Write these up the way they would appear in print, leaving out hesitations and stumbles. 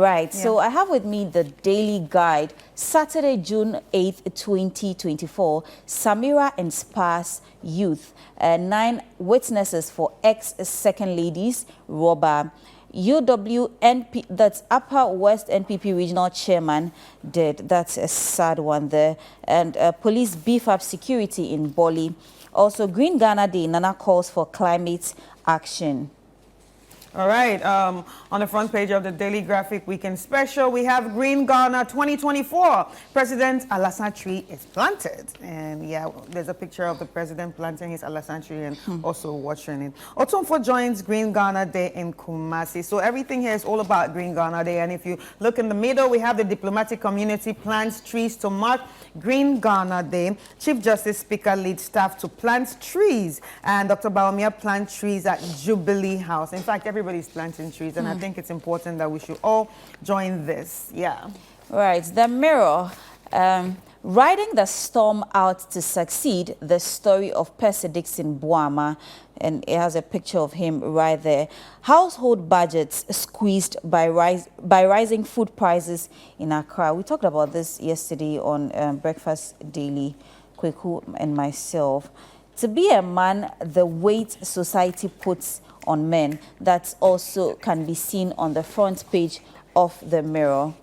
Right. So I have with me the Daily Guide, Saturday, June 8th, 2024. Samira inspires youth. 9 witnesses for ex-second ladies robber. UWNP, that's Upper West NPP Regional Chairman, dead. That's a sad one there. And police beef up security in Boli. Also, Green Ghana Day, Nana calls for climate action. All right, on the front page of the Daily Graphic Weekend Special, we have Green Ghana 2024. President Alasan tree is planted. And yeah, there's a picture of the president planting his Alasan tree and also watering it. Otumfo joins Green Ghana Day in Kumasi. So everything here is all about Green Ghana Day. And if you look in the middle, we have the diplomatic community plants trees to mark Green Ghana Day. Chief Justice Speaker leads staff to plant trees. And Dr. Bawumia plant trees at Jubilee House. In fact, everybody's planting trees, and I think it's important that we should all join this. Yeah. Right. The Mirror. Riding the storm out to succeed, the story of Percy Dixon Boama, and it has a picture of him right there. Household budgets squeezed by rising food prices in Accra. We talked about this yesterday on Breakfast Daily, Kweku and myself. To be a man, the weight society puts on men, that also can be seen on the front page of the Mirror.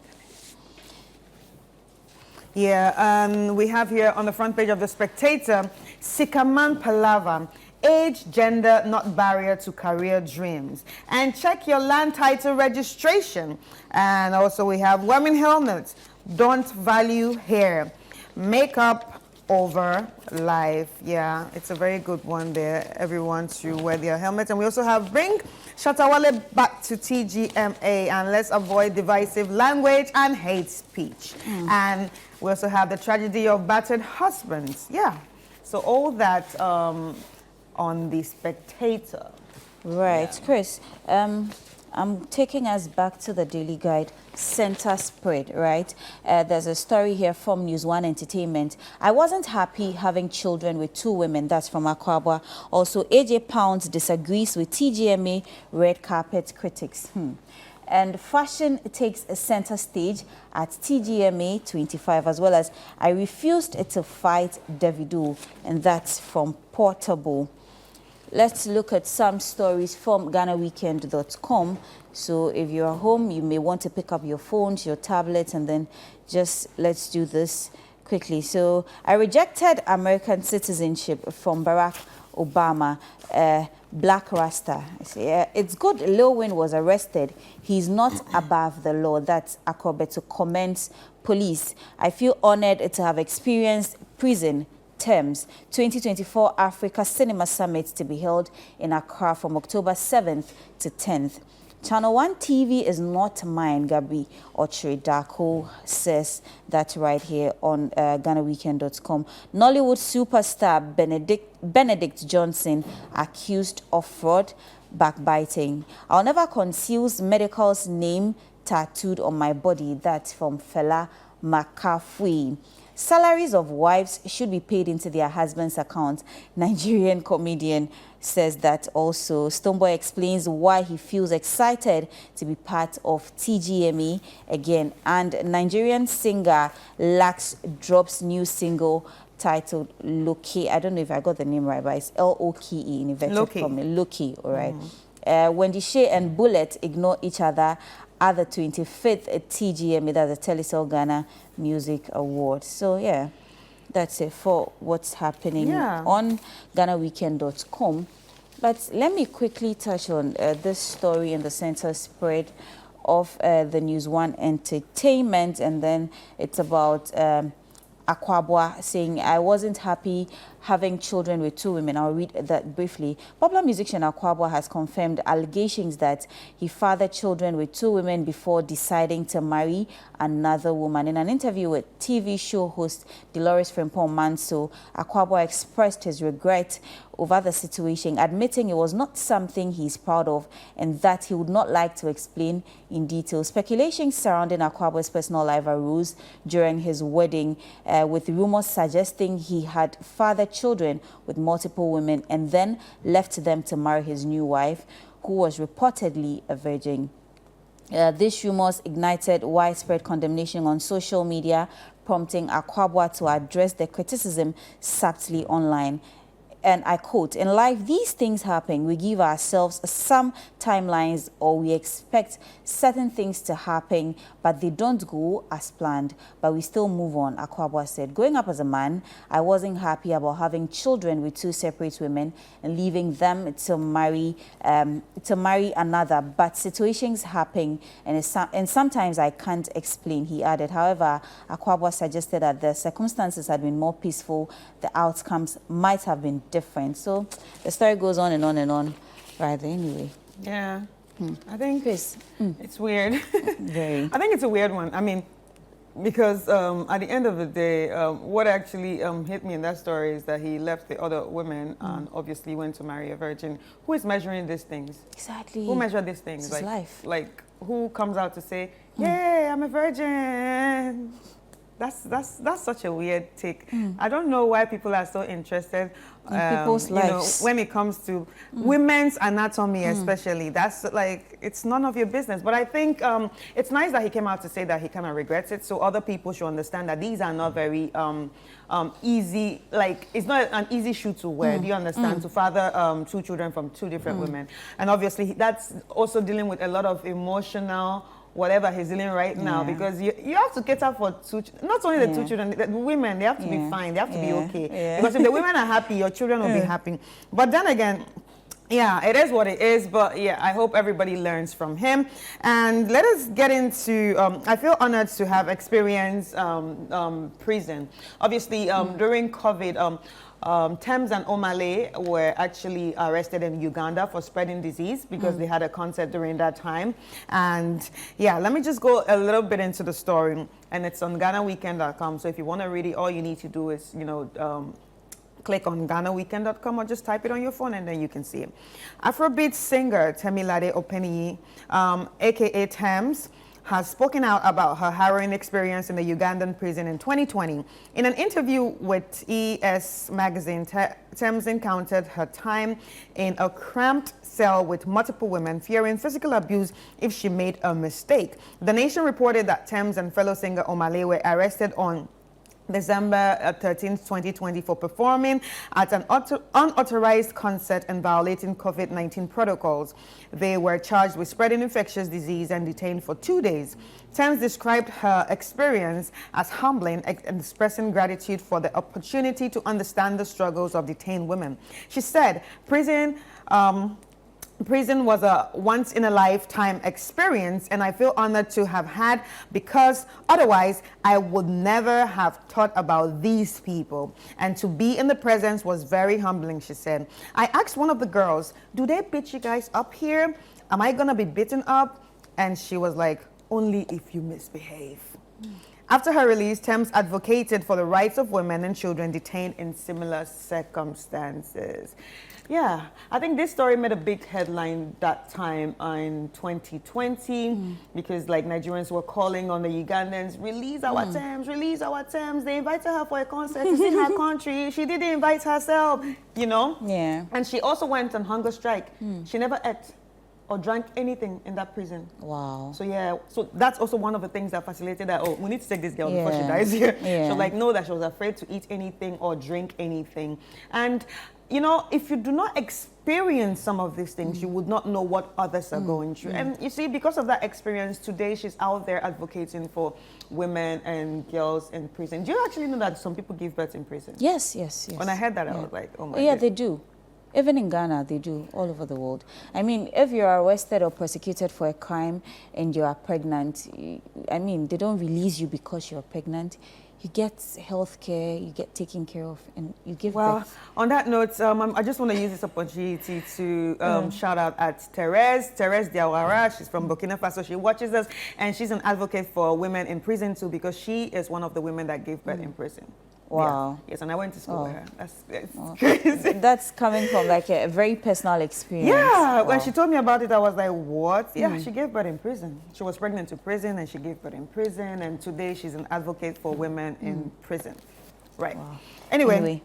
Yeah, we have here on the front page of The Spectator, Sikaman Palava, age, gender, not barrier to career dreams. And check your land title registration. And also we have women helmets, don't value hair, makeup over life. Yeah, it's a very good one there. Everyone should wear their helmets. And we also have bring Shatawale back to TGMA and let's avoid divisive language and hate speech. And we also have the tragedy of battered husbands. Yeah, so all that on The Spectator. Right, yeah. Chris, I'm taking us back to the Daily Guide center spread, right? There's a story here from News1 Entertainment. I wasn't happy having children with 2 women. That's from Akwabwa. Also, AJ Pounds disagrees with TGMA red carpet critics. And fashion takes a center stage at TGMA 25, as well as I refused to fight Davido, and that's from Portable. Let's look at some stories from GhanaWeekend.com. So if you're home, you may want to pick up your phones, your tablets, and then just let's do this quickly. So I rejected American citizenship from Barack Obama. Black Rasta. It's good Lil Wayne was arrested. He's not above the law. That's Akobeto comments police. I feel honored to have experienced prison terms. 2024 Africa Cinema Summit to be held in Accra from October 7th to 10th. ChannelOne TV is not mine, Gabi Ochredako says that right here on GhanaWeekend.com. Nollywood superstar Benedict Johnson accused of fraud, backbiting. I'll never conceal medical's name tattooed on my body. That's from Fela Makafui. Salaries of wives should be paid into their husband's account. Nigerian comedian says that also. Stoneboy explains why he feels excited to be part of TGME again. And Nigerian singer Lax drops new single titled Loki. I don't know if I got the name right, but it's L-O-K-E in inverted commas. Loki, all right. Wendy Shea and Bullet ignore each other at the 25th TGMA, that's the Telecel Ghana Music Award. So yeah, that's it for what's happening on GhanaWeekend.com. But let me quickly touch on this story in the center spread of the News1 Entertainment, and then it's about Akwabwa saying, I wasn't happy having children with 2 women. I'll read that briefly. Popular musician Akwabwa has confirmed allegations that he fathered children with 2 women before deciding to marry another woman. In an interview with TV show host Dolores Frimpong Manso, Akwabwa expressed his regret over the situation, admitting it was not something he's proud of and that he would not like to explain in detail. Speculation surrounding Akwabwa's personal life arose during his wedding, with rumors suggesting he had fathered children with multiple women and then left them to marry his new wife, who was reportedly a virgin. These rumors ignited widespread condemnation on social media, prompting Akwabwa to address the criticism subtly online. And I quote, "In life, these things happen. We give ourselves some timelines or we expect certain things to happen, but they don't go as planned, but we still move on," Akwabwa said. "Growing up as a man, I wasn't happy about having children with two separate women and leaving them to marry another, but situations happen and sometimes I can't explain," he added. However, Akwabwa suggested that the circumstances had been more peaceful, the outcomes might have been different. So the story goes on and on and on. Right, anyway. Yeah. I think Chris, it's weird. Very. I think it's a weird one. I mean, because at the end of the day, what actually hit me in that story is that he left the other women and obviously went to marry a virgin. Who is measuring these things? Exactly. Who measure these things? This is life. Like who comes out to say, "Yeah, I'm a virgin"? That's such a weird take. I don't know why people are so interested in people's lives. when it comes to women's anatomy, especially. That's like, it's none of your business. But I think it's nice that he came out to say that he kind of regrets it, so other people should understand that these are not very easy. Like, it's not an easy shoe to wear. Do you understand? To father two children from two different women, and obviously that's also dealing with a lot of emotional whatever he's dealing right now, because you have to cater for not only the two children, the women, they have to be fine, they have to be okay. Because if the women are happy, your children will be happy. But then again, yeah, it is what it is, but yeah, I hope everybody learns from him. And let us get into, I feel honored to have experienced prison. Obviously, during COVID, Thames and Omale were actually arrested in Uganda for spreading disease because they had a concert during that time. And yeah, let me just go a little bit into the story. And it's on GhanaWeekend.com. So if you want to read it, all you need to do is, click on GhanaWeekend.com or just type it on your phone and then you can see it. Afrobeat singer Temilade Openiyi, aka Thames, has spoken out about her harrowing experience in the Ugandan prison in 2020. In an interview with ES Magazine, Thames encountered her time in a cramped cell with multiple women, fearing physical abuse if she made a mistake. The Nation reported that Thames and fellow singer Omale were arrested on December 13th, 2020 for performing at an unauthorized concert and violating COVID-19 protocols. They were charged with spreading infectious disease and detained for 2 days. Thames described her experience as humbling and expressing gratitude for the opportunity to understand the struggles of detained women. She said, Prison was a once-in-a-lifetime experience, and I feel honored to have had, because otherwise I would never have thought about these people. And to be in the presence was very humbling, she said. I asked one of the girls, "Do they beat you guys up here? Am I gonna be beaten up?" And she was like, "Only if you misbehave." After her release, Thames advocated for the rights of women and children detained in similar circumstances. Yeah, I think this story made a big headline that time in 2020 because like Nigerians were calling on the Ugandans, "Release our Thames, release our Thames." They invited her for a concert. It's in her country. She didn't invite herself, Yeah. And she also went on hunger strike. She never ate or drank anything in that prison. Wow. So yeah, so that's also one of the things that facilitated that, oh, we need to take this girl before she dies here. She was like, no, that she was afraid to eat anything or drink anything. And if you do not experience some of these things, you would not know what others are going through. And you see, because of that experience, today she's out there advocating for women and girls in prison. Do you actually know that some people give birth in prison? Yes. When I heard that, I was like, oh my God. Yeah, they do. Even in Ghana, they do, all over the world. I mean, if you are arrested or persecuted for a crime and you are pregnant, they don't release you because you're pregnant. You get health care, you get taken care of, and you give birth. On that note, I just want to use this opportunity to shout out at Therese Diawara. She's from Burkina Faso. She watches us, and she's an advocate for women in prison too, because she is one of the women that gave birth in prison. Wow. Yeah. Yes, and I went to school with her. That's crazy. That's coming from like a very personal experience. Yeah, when she told me about it, I was like, what? Yeah, she gave birth in prison. She was pregnant in prison and she gave birth in prison, and today she's an advocate for women in prison. Right. Wow. Anyway.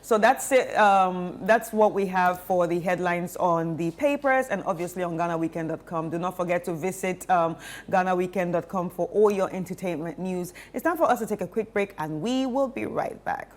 So that's it. That's what we have for the headlines on the papers and obviously on GhanaWeekend.com. Do not forget to visit GhanaWeekend.com for all your entertainment news. It's time for us to take a quick break and we will be right back.